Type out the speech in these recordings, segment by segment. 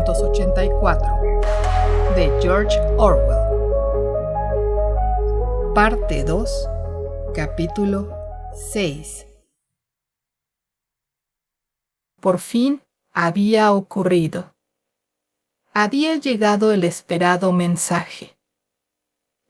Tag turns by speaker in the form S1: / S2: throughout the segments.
S1: 1984, de George Orwell. Parte 2, capítulo 6. Por fin había ocurrido. Había llegado el esperado mensaje.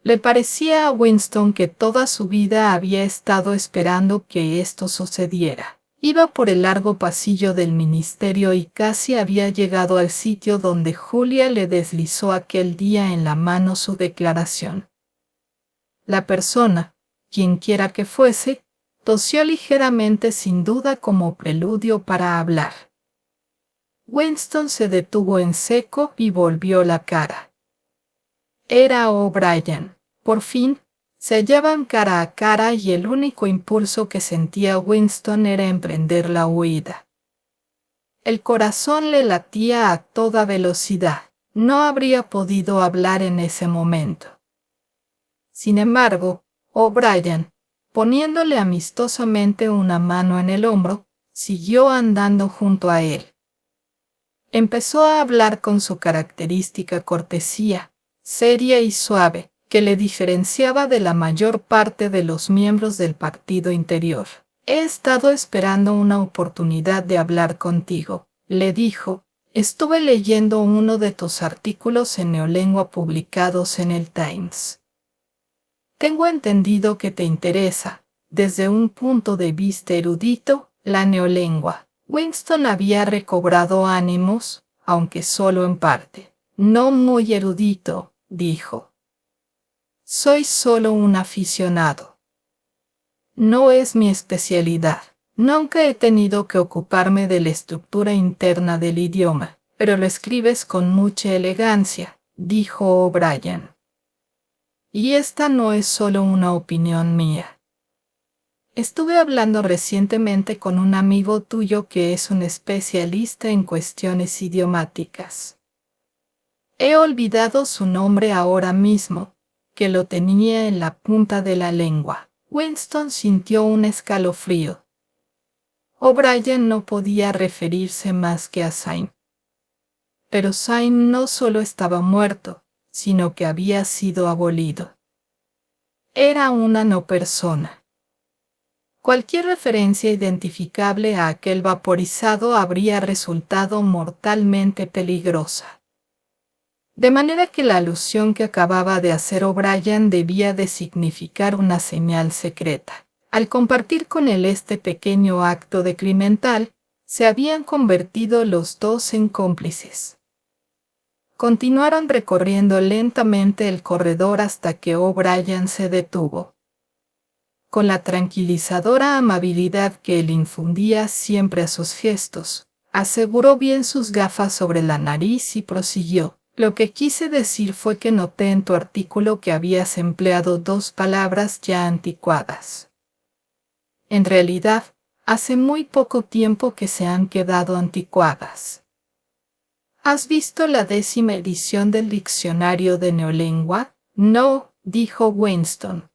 S1: Le parecía a Winston que toda su vida había estado esperando que esto sucediera. Iba por el largo pasillo del ministerio y casi había llegado al sitio donde Julia le deslizó aquel día en la mano su declaración. La persona, quienquiera que fuese, tosió ligeramente sin duda como preludio para hablar. Winston se detuvo en seco y volvió la cara. Era O'Brien. Por fin, se hallaban cara a cara y el único impulso que sentía Winston era emprender la huida. El corazón le latía a toda velocidad. No habría podido hablar en ese momento. Sin embargo, O'Brien, poniéndole amistosamente una mano en el hombro, siguió andando junto a él. Empezó a hablar con su característica cortesía, seria y suave, que le diferenciaba de la mayor parte de los miembros del partido interior. «He estado esperando una oportunidad de hablar contigo», le dijo. «Estuve leyendo uno de tus artículos en neolengua publicados en el Times. Tengo entendido que te interesa, desde un punto de vista erudito, la neolengua». Winston había recobrado ánimos, aunque solo en parte. «No muy erudito», dijo. «Soy solo un aficionado. No es mi especialidad. Nunca he tenido que ocuparme de la estructura interna del idioma, pero lo escribes con mucha elegancia», dijo O'Brien. «Y esta no es solo una opinión mía. Estuve hablando recientemente con un amigo tuyo que es un especialista en cuestiones idiomáticas. He olvidado su nombre ahora mismo, que lo tenía en la punta de la lengua». Winston sintió un escalofrío. O'Brien no podía referirse más que a Syme. Pero Syme no solo estaba muerto, sino que había sido abolido. Era una no persona. Cualquier referencia identificable a aquel vaporizado habría resultado mortalmente peligrosa. De manera que la alusión que acababa de hacer O'Brien debía de significar una señal secreta. Al compartir con él este pequeño acto decremental, se habían convertido los dos en cómplices. Continuaron recorriendo lentamente el corredor hasta que O'Brien se detuvo. Con la tranquilizadora amabilidad que él infundía siempre a sus gestos, aseguró bien sus gafas sobre la nariz y prosiguió. «Lo que quise decir fue que noté en tu artículo que habías empleado dos palabras ya anticuadas. En realidad, hace muy poco tiempo que se han quedado anticuadas. ¿Has visto la 10ª edición del diccionario de neolengua?» «No», dijo Winston.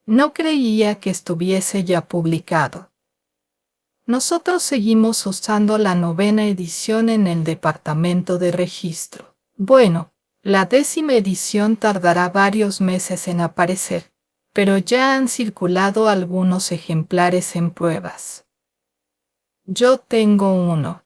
S1: «No creía que estuviese ya publicado. Nosotros seguimos usando la 9ª edición en el departamento de registro. Bueno, la 10ª edición tardará varios meses en aparecer, pero ya han circulado algunos ejemplares en pruebas. Yo tengo uno.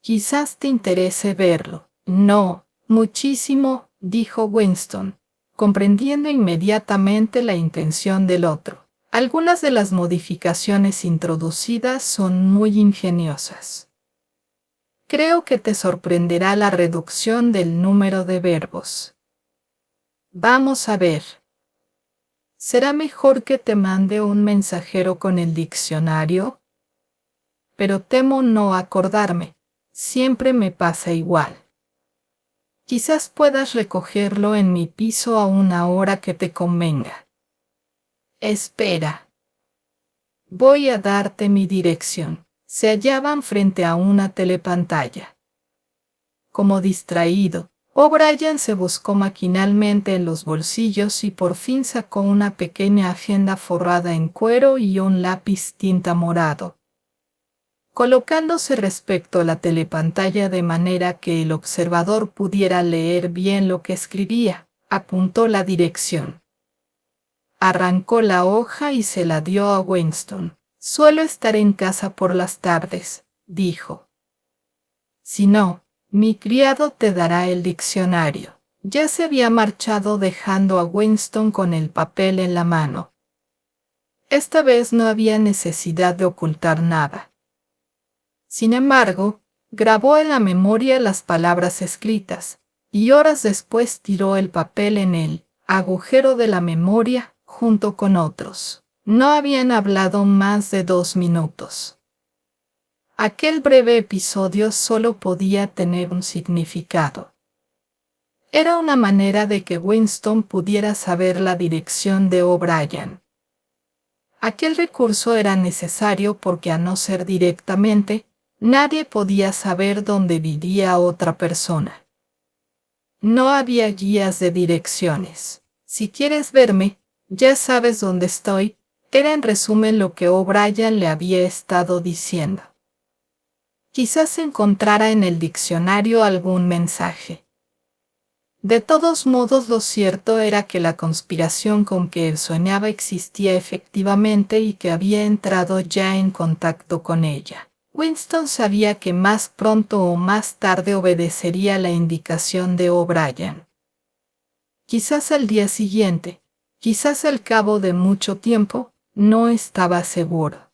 S1: Quizás te interese verlo». «No, muchísimo», dijo Winston, comprendiendo inmediatamente la intención del otro. «Algunas de las modificaciones introducidas son muy ingeniosas. Creo que te sorprenderá la reducción del número de verbos. Vamos a ver. ¿Será mejor que te mande un mensajero con el diccionario? Pero temo no acordarme. Siempre me pasa igual. Quizás puedas recogerlo en mi piso a una hora que te convenga. Espera. Voy a darte mi dirección». Se hallaban frente a una telepantalla. Como distraído, O'Brien se buscó maquinalmente en los bolsillos y por fin sacó una pequeña agenda forrada en cuero y un lápiz tinta morado. colocándose respecto a la telepantalla de manera que el observador pudiera leer bien lo que escribía. Apuntó la dirección. Arrancó la hoja y se la dio a Winston. «Suelo estar en casa por las tardes», dijo. «Si no, mi criado te dará el diccionario». Ya se había marchado dejando a Winston con el papel en la mano. Esta vez no había necesidad de ocultar nada. Sin embargo, grabó en la memoria las palabras escritas, y horas después tiró el papel en el agujero de la memoria junto con otros. No habían hablado más de 2 minutos. Aquel breve episodio solo podía tener un significado. Era una manera de que Winston pudiera saber la dirección de O'Brien. Aquel recurso era necesario porque, a no ser directamente, nadie podía saber dónde vivía otra persona. No había guías de direcciones. «Si quieres verme, ya sabes dónde estoy», era en resumen lo que O'Brien le había estado diciendo. Quizás encontrara en el diccionario algún mensaje. De todos modos, lo cierto era que la conspiración con que él soñaba existía efectivamente y que había entrado ya en contacto con ella. Winston sabía que más pronto o más tarde obedecería la indicación de O'Brien. Quizás al día siguiente, quizás al cabo de mucho tiempo, no estaba seguro.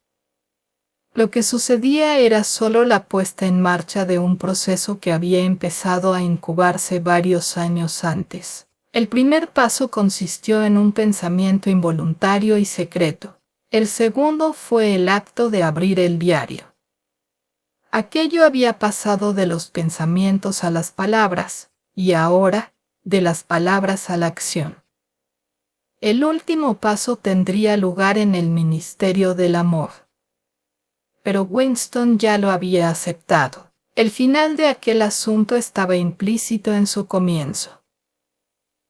S1: Lo que sucedía era solo la puesta en marcha de un proceso que había empezado a incubarse varios años antes. El primer paso consistió en un pensamiento involuntario y secreto. El segundo fue el acto de abrir el diario. Aquello había pasado de los pensamientos a las palabras, y ahora, de las palabras a la acción. El último paso tendría lugar en el Ministerio del Amor. Pero Winston ya lo había aceptado. El final de aquel asunto estaba implícito en su comienzo.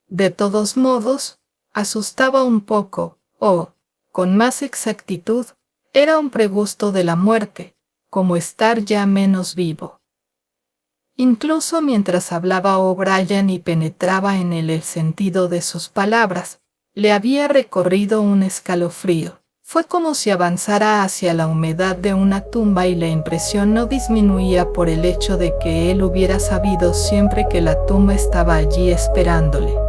S1: De todos modos, asustaba un poco, o, con más exactitud, era un pregusto de la muerte, como estar ya menos vivo. Incluso mientras hablaba O'Brien y penetraba en él el sentido de sus palabras, le había recorrido un escalofrío. Fue como si avanzara hacia la humedad de una tumba y la impresión no disminuía por el hecho de que él hubiera sabido siempre que la tumba estaba allí esperándole.